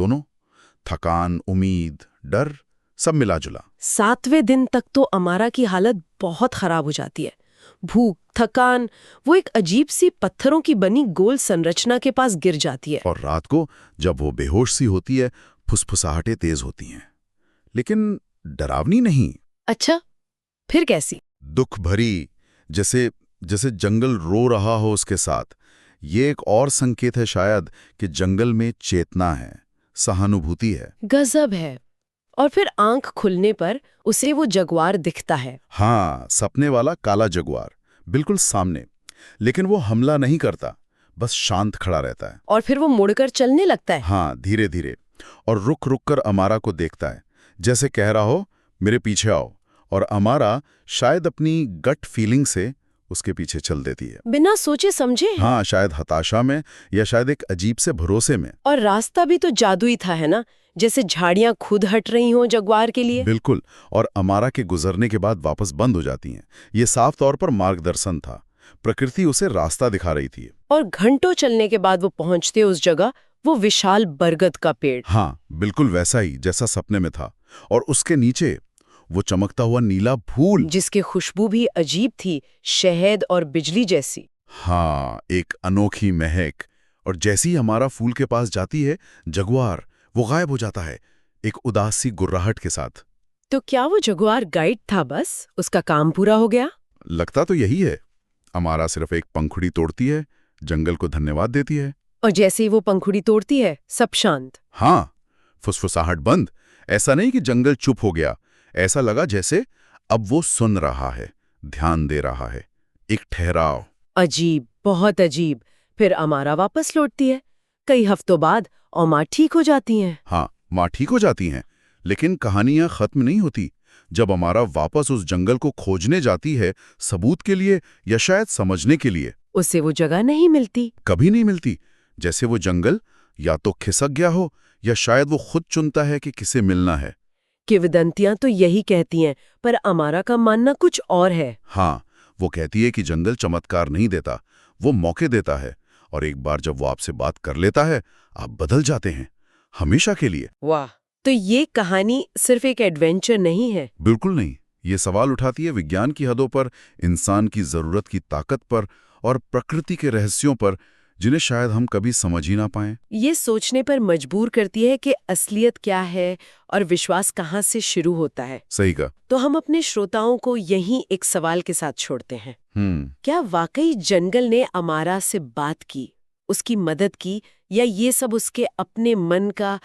दोनों, थकान, उम्मीद, डर, सब मिला जुला। 7वें दिन तक तो अमारा की हालत बहुत खराब हो जाती है। भूख, थकान, वो एक अजीब सी पत्थरों की बनी गोल संरचना के पास गिर जाती है। और रात को जब वो बेहोश सी होती है, फुसफुसाहटें तेज होती हैं, लेकिन डरावनी नहीं। अच्छा, फिर कैसी? दुख भरी, जैसे जैसे जंगल रो रहा हो उसके साथ। ये एक और संकेत है शायद कि जंगल में चेतना है, सहानुभूति है। गजब है। और फिर आंख खुलने पर उसे वो जगुआर दिखता है। हाँ, सपने वाला काला जगुआर, बिल्कुल सामने। लेकिन वो हमला नहीं करता, बस शांत खड़ा रहता है। और फिर वो मुड़कर चलने लगता है। हाँ, धीरे धीरे, और रुक रुक कर अमारा को देखता है, जैसे कह रहा हो मेरे पीछे आओ। और अमारा शायद अपनी गट फीलिंग से उसके पीछे चल देती है। बिना सोचे समझे। हाँ, शायद हताशा में, या शायद एक अजीब से भरोसे में। और रास्ता भी तो जादुई था, है ना? जैसे झाड़ियां खुद हट रही हों जगुआर के लिए। बिल्कुल, और अमारा के गुजरने के बाद वापस बंद हो जाती हैं। ये साफ तौर पर मार्गदर्शन था, प्रकृति उसे रास्ता दिखा रही थी। और घंटों चलने के बाद वो पहुंचते उस जगह, वो विशाल बरगद का पेड़। हाँ, बिल्कुल वैसा ही जैसा सपने में था। और उसके नीचे वो चमकता हुआ नीला फूल, जिसकी खुशबू भी अजीब थी, शहद और बिजली जैसी। हाँ, एक अनोखी महक। और जैसे ही हमारा फूल के पास जाती है, जगुआर वो गायब हो जाता है, एक उदास सी गुर्राहट के साथ। तो क्या वो जगुआर गाइड था? बस उसका काम पूरा हो गया? लगता तो यही है। हमारा सिर्फ एक पंखुड़ी तोड़ती है, जंगल को धन्यवाद देती है। और जैसे ही वो पंखुड़ी तोड़ती है, सब शांत। हाँ, फुसफुसाहट बंद। ऐसा नहीं कि जंगल चुप हो गया, ऐसा लगा जैसे अब वो सुन रहा है, ध्यान दे रहा है, एक ठहराव। अजीब, बहुत अजीब। फिर अमारा वापस लौटती है कई हफ्तों बाद, और माँ ठीक हो जाती हैं। हाँ, माँ ठीक हो जाती हैं, लेकिन कहानियां खत्म नहीं होती। जब हमारा वापस उस जंगल को खोजने जाती है, सबूत के लिए या शायद समझने के लिए, उसे वो जगह नहीं मिलती। कभी नहीं मिलती। जैसे वो जंगल या तो खिसक गया हो, या शायद वो खुद चुनता है कि किसे मिलना है। किंवदंतियां तो यही कहती हैं, पर अमारा का मानना कुछ और है। हाँ, वो कहती है कि जंगल चमत्कार नहीं देता, वो मौके देता है। और एक बार जब वो आपसे बात कर लेता है, आप बदल जाते हैं, हमेशा के लिए। वाह! तो ये कहानी सिर्फ एक एडवेंचर नहीं है। बिल्कुल नहीं। ये सवाल उठाती है विज्ञान की हदों पर, इंसान की जरूरत की ताकत पर, और प्रकृति के रहस्यों पर, जिन्हें शायद हम कभी समझ ही ना पाएं। ये सोचने पर मजबूर करती है कि असलियत क्या है और विश्वास कहाँ से शुरू होता है। सही कहा। तो हम अपने श्रोताओं को यहीं एक सवाल के साथ छोड़ते हैं। क्या वाकई जंगल ने अमारा से बात की, उसकी मदद की, या ये सब उसके अपने मन का